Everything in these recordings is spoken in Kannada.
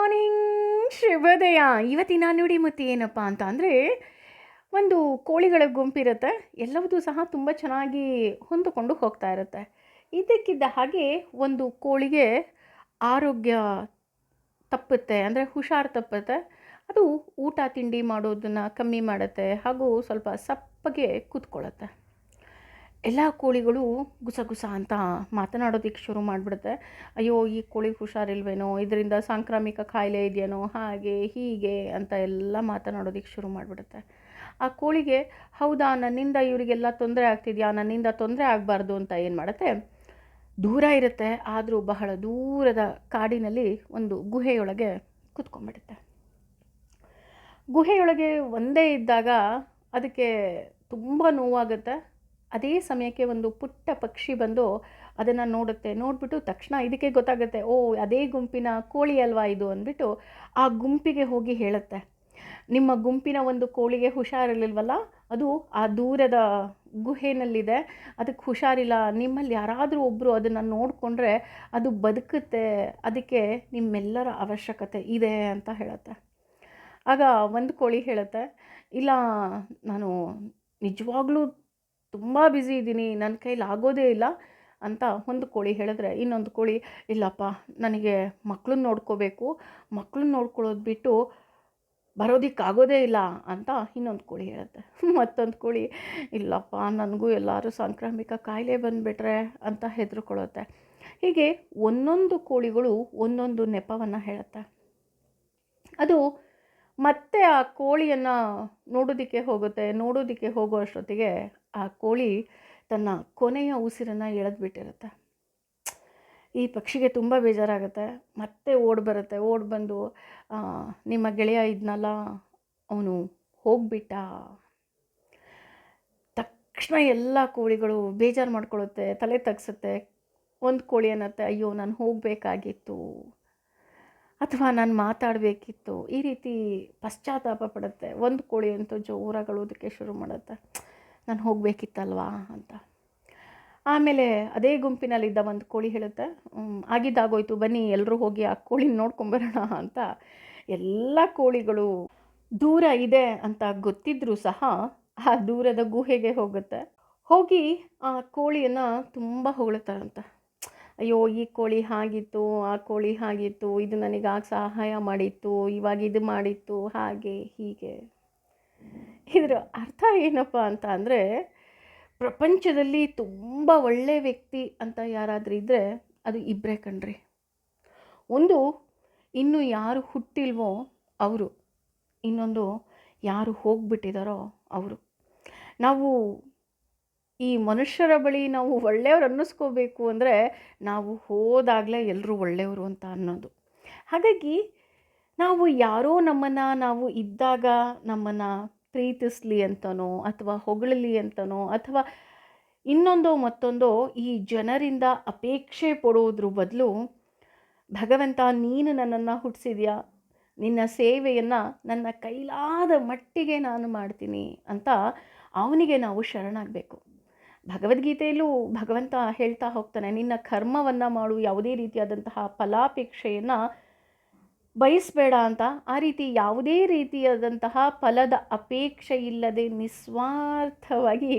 ಮಾರ್ನಿಂಗ್, ಶುಭೋದಯ. ಇವತ್ತಿನ ನುಡಿಮುತ್ತು ಏನಪ್ಪ ಅಂತ ಅಂದರೆ, ಒಂದು ಕೋಳಿಗಳ ಗುಂಪಿರುತ್ತೆ. ಎಲ್ಲವೂ ಸಹ ತುಂಬ ಚೆನ್ನಾಗಿ ಹೊಂದಿಕೊಂಡು ಹೋಗ್ತಾ ಇರುತ್ತೆ. ಇದ್ದಕ್ಕಿದ್ದ ಹಾಗೆ ಒಂದು ಕೋಳಿಗೆ ಆರೋಗ್ಯ ತಪ್ಪುತ್ತೆ, ಅಂದರೆ ಹುಷಾರು ತಪ್ಪುತ್ತೆ. ಅದು ಊಟ ತಿಂಡಿ ಮಾಡೋದನ್ನು ಕಮ್ಮಿ ಮಾಡುತ್ತೆ, ಹಾಗೂ ಸ್ವಲ್ಪ ಸಪ್ಪಗೆ ಕೂತ್ಕೊಳ್ಳುತ್ತೆ. ಎಲ್ಲ ಕೋಳಿಗಳು ಗುಸಗುಸ ಅಂತ ಮಾತನಾಡೋದಕ್ಕೆ ಶುರು ಮಾಡಿಬಿಡುತ್ತೆ. ಅಯ್ಯೋ, ಈ ಕೋಳಿಗೆ ಹುಷಾರಿಲ್ವೇನೋ, ಇದರಿಂದ ಸಾಂಕ್ರಾಮಿಕ ಕಾಯಿಲೆ ಇದೆಯೇನೋ, ಹಾಗೆ ಹೀಗೆ ಅಂತ ಎಲ್ಲ ಮಾತನಾಡೋದಕ್ಕೆ ಶುರು ಮಾಡಿಬಿಡುತ್ತೆ. ಆ ಕೋಳಿಗೆ ಹೌದಾ, ನನ್ನಿಂದ ಇವರಿಗೆಲ್ಲ ತೊಂದರೆ ಆಗ್ತಿದೆಯಾ, ನನ್ನಿಂದ ತೊಂದರೆ ಆಗಬಾರ್ದು ಅಂತ ಏನು ಮಾಡುತ್ತೆ, ದೂರ ಇರುತ್ತೆ, ಆದರೂ ಬಹಳ ದೂರದ ಕಾಡಿನಲ್ಲಿ ಒಂದು ಗುಹೆಯೊಳಗೆ ಕೂತ್ಕೊಂಡ್ಬಿಡುತ್ತೆ. ಗುಹೆಯೊಳಗೆ ಒಂದೇ ಇದ್ದಾಗ ಅದಕ್ಕೆ ತುಂಬ ನೋವಾಗುತ್ತೆ. ಅದೇ ಸಮಯಕ್ಕೆ ಒಂದು ಪುಟ್ಟ ಪಕ್ಷಿ ಬಂದು ಅದನ್ನು ನೋಡುತ್ತೆ. ನೋಡಿಬಿಟ್ಟು ತಕ್ಷಣ ಇದಕ್ಕೆ ಗೊತ್ತಾಗುತ್ತೆ, ಓ ಅದೇ ಗುಂಪಿನ ಕೋಳಿ ಅಲ್ವಾ ಇದು ಅಂದ್ಬಿಟ್ಟು ಆ ಗುಂಪಿಗೆ ಹೋಗಿ ಹೇಳುತ್ತೆ, ನಿಮ್ಮ ಗುಂಪಿನ ಒಂದು ಕೋಳಿಗೆ ಹುಷಾರಿರಲಿಲ್ವಲ್ಲ, ಅದು ಆ ದೂರದ ಗುಹೆನಲ್ಲಿದೆ, ಅದಕ್ಕೆ ಹುಷಾರಿಲ್ಲ, ನಿಮ್ಮಲ್ಲಿ ಯಾರಾದರೂ ಒಬ್ಬರು ಅದನ್ನು ನೋಡಿಕೊಂಡ್ರೆ ಅದು ಬದುಕುತ್ತೆ, ಅದಕ್ಕೆ ನಿಮ್ಮೆಲ್ಲರ ಅವಶ್ಯಕತೆ ಇದೆ ಅಂತ ಹೇಳುತ್ತೆ. ಆಗ ಒಂದು ಕೋಳಿ ಹೇಳುತ್ತೆ, ಇಲ್ಲ, ನಾನು ನಿಜವಾಗ್ಲೂ ತುಂಬ ಬ್ಯುಸಿ ಇದ್ದೀನಿ, ನನ್ನ ಕೈಲಿ ಆಗೋದೇ ಇಲ್ಲ ಅಂತ ಒಂದು ಕೋಳಿ ಹೇಳಿದ್ರೆ, ಇನ್ನೊಂದು ಕೋಳಿ, ಇಲ್ಲಪ್ಪ, ನನಗೆ ಮಕ್ಕಳನ್ನ ನೋಡ್ಕೋಬೇಕು, ಮಕ್ಕಳನ್ನ ನೋಡ್ಕೊಳ್ಳೋದು ಬಿಟ್ಟು ಬರೋದಕ್ಕಾಗೋದೇ ಇಲ್ಲ ಅಂತ ಇನ್ನೊಂದು ಕೋಳಿ ಹೇಳುತ್ತೆ. ಮತ್ತೊಂದು ಕೋಳಿ, ಇಲ್ಲಪ್ಪ, ನನಗೂ ಎಲ್ಲರೂ ಸಾಂಕ್ರಾಮಿಕ ಕಾಯಿಲೆ ಬಂದುಬಿಟ್ರೆ ಅಂತ ಹೆದರ್ಕೊಳ್ಳುತ್ತೆ. ಹೀಗೆ ಒಂದೊಂದು ಕೋಳಿಗಳು ಒಂದೊಂದು ನೆಪವನ್ನು ಹೇಳುತ್ತೆ. ಅದು ಮತ್ತೆ ಆ ಕೋಳಿಯನ್ನು ನೋಡೋದಕ್ಕೆ ಹೋಗೋ ಅಷ್ಟೊತ್ತಿಗೆ ಆ ಕೋಳಿ ತನ್ನ ಕೊನೆಯ ಉಸಿರನ್ನು ಎಳೆದ್ಬಿಟ್ಟಿರುತ್ತೆ. ಈ ಪಕ್ಷಿಗೆ ತುಂಬ ಬೇಜಾರಾಗುತ್ತೆ. ಮತ್ತೆ ಓಡಿ ಬಂದು, ನಿಮ್ಮ ಗೆಳೆಯ ಇದ್ನಲ್ಲ, ಅವನು ಹೋಗ್ಬಿಟ್ಟ. ತಕ್ಷಣ ಎಲ್ಲ ಕೋಳಿಗಳು ಬೇಜಾರು ಮಾಡ್ಕೊಳ್ಳುತ್ತೆ, ತಲೆ ತಗ್ಸುತ್ತೆ. ಒಂದು ಕೋಳಿ ಅನ್ನತ್ತೆ, ಅಯ್ಯೋ, ನಾನು ಹೋಗಬೇಕಾಗಿತ್ತು, ಅಥವಾ ನಾನು ಮಾತಾಡಬೇಕಿತ್ತು, ಈ ರೀತಿ ಪಶ್ಚಾತ್ತಾಪ ಪಡುತ್ತೆ. ಒಂದು ಕೋಳಿ ಅಂತೂ ಜೋರಾಗಿ ಅಳೋದಕ್ಕೆ ಶುರು ಮಾಡುತ್ತೆ, ನಾನು ಹೋಗಬೇಕಿತ್ತಲ್ವಾ ಅಂತ. ಆಮೇಲೆ ಅದೇ ಗುಂಪಿನಲ್ಲಿದ್ದ ಒಂದು ಕೋಳಿ ಹೇಳುತ್ತೆ, ಆಗಿದ್ದಾಗೋಯ್ತು, ಬನ್ನಿ ಎಲ್ಲರೂ ಹೋಗಿ ಆ ಕೋಳಿನ ನೋಡ್ಕೊಂಬರೋಣ ಅಂತ. ಎಲ್ಲ ಕೋಳಿಗಳು ದೂರ ಇದೆ ಅಂತ ಗೊತ್ತಿದ್ರೂ ಸಹ ಆ ದೂರದ ಗುಹೆಗೆ ಹೋಗಿ ಆ ಕೋಳಿಯನ್ನು ತುಂಬ ಹೊಗಳ್ತಾರಂತೆ. ಅಯ್ಯೋ, ಈ ಕೋಳಿ ಹಾಗಿತ್ತು, ಆ ಕೋಳಿ ಹಾಗಿತ್ತು, ಇದು ನನಗೆ ಆಗ ಸಹಾಯ ಮಾಡಿತ್ತು, ಇವಾಗ ಇದು ಮಾಡಿತ್ತು, ಹಾಗೆ ಹೀಗೆ. ಇದರ ಅರ್ಥ ಏನಪ್ಪ ಅಂತ ಅಂದರೆ, ಪ್ರಪಂಚದಲ್ಲಿ ತುಂಬ ಒಳ್ಳೆಯ ವ್ಯಕ್ತಿ ಅಂತ ಯಾರಾದರೂ ಇದ್ದರೆ ಅದು ಇಬ್ಬರೇ ಕಣ್ರಿ. ಒಂದು, ಇನ್ನು ಯಾರು ಹುಟ್ಟಿಲ್ವೋ ಅವರು, ಇನ್ನೊಂದು ಯಾರು ಹೋಗಿಬಿಟ್ಟಿದ್ದಾರೋ ಅವರು. ನಾವು ಈ ಮನುಷ್ಯರ ಬಳಿ ನಾವು ಒಳ್ಳೆಯವ್ರು ಅನ್ನಿಸ್ಕೋಬೇಕು ಅಂದರೆ ನಾವು ಹೋದಾಗಲೇ ಎಲ್ಲರೂ ಒಳ್ಳೆಯವರು ಅಂತ ಅನ್ನೋದು. ಹಾಗಾಗಿ ನಾವು ಯಾರೋ ನಾವು ಇದ್ದಾಗ ನಮ್ಮನ್ನು ಪ್ರೀತಿಸಲಿ ಅಂತನೋ, ಅಥವಾ ಹೊಗಳಲಿ ಅಂತನೋ, ಅಥವಾ ಇನ್ನೊಂದೋ ಮತ್ತೊಂದೋ ಈ ಜನರಿಂದ ಅಪೇಕ್ಷೆ ಪಡೋದ್ರ ಬದಲು, ಭಗವಂತ, ನೀನು ನನ್ನನ್ನು ಹುಟ್ಟಿಸಿದ್ಯಾ, ನಿನ್ನ ಸೇವೆಯನ್ನು ನನ್ನ ಕೈಲಾದ ಮಟ್ಟಿಗೆ ನಾನು ಮಾಡ್ತೀನಿ ಅಂತ ಅವನಿಗೆ ನಾವು ಶರಣಾಗಬೇಕು. ಭಗವದ್ಗೀತೆಯಲ್ಲೂ ಭಗವಂತ ಹೇಳ್ತಾ ಹೋಗ್ತಾನೆ, ನಿನ್ನ ಕರ್ಮವನ್ನು ಮಾಡು, ಯಾವುದೇ ರೀತಿಯಾದಂತಹ ಫಲಾಪೇಕ್ಷೆಯನ್ನು ಬಯಸಬೇಡ ಅಂತ. ಆ ರೀತಿ ಯಾವುದೇ ರೀತಿಯಾದಂತಹ ಫಲದ ಅಪೇಕ್ಷೆ ಇಲ್ಲದೆ ನಿಸ್ವಾರ್ಥವಾಗಿ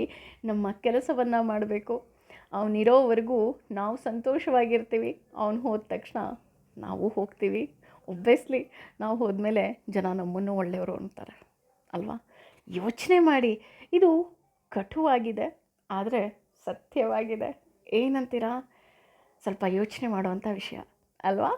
ನಮ್ಮ ಕೆಲಸವನ್ನು ಮಾಡಬೇಕು. ಅವನಿರೋವರೆಗೂ ನಾವು ಸಂತೋಷವಾಗಿರ್ತೀವಿ. ಅವನು ಹೋದ ತಕ್ಷಣ ನಾವು ಹೋಗ್ತೀವಿ. ಒಬ್ವಿಯಸ್ಲಿ ನಾವು ಹೋದ್ಮೇಲೆ ಜನ ನಮ್ಮನ್ನು ಒಳ್ಳೆಯವರು ಅಂತಾರೆ ಅಲ್ವಾ. ಯೋಚನೆ ಮಾಡಿ, ಇದು ಕಟುವಾಗಿದೆ, ಆದರೆ ಸತ್ಯವಾಗಿದೆ. ಏನಂತೀರಾ? ಸ್ವಲ್ಪ ಯೋಚನೆ ಮಾಡುವಂಥ ವಿಷಯ ಅಲ್ವಾ.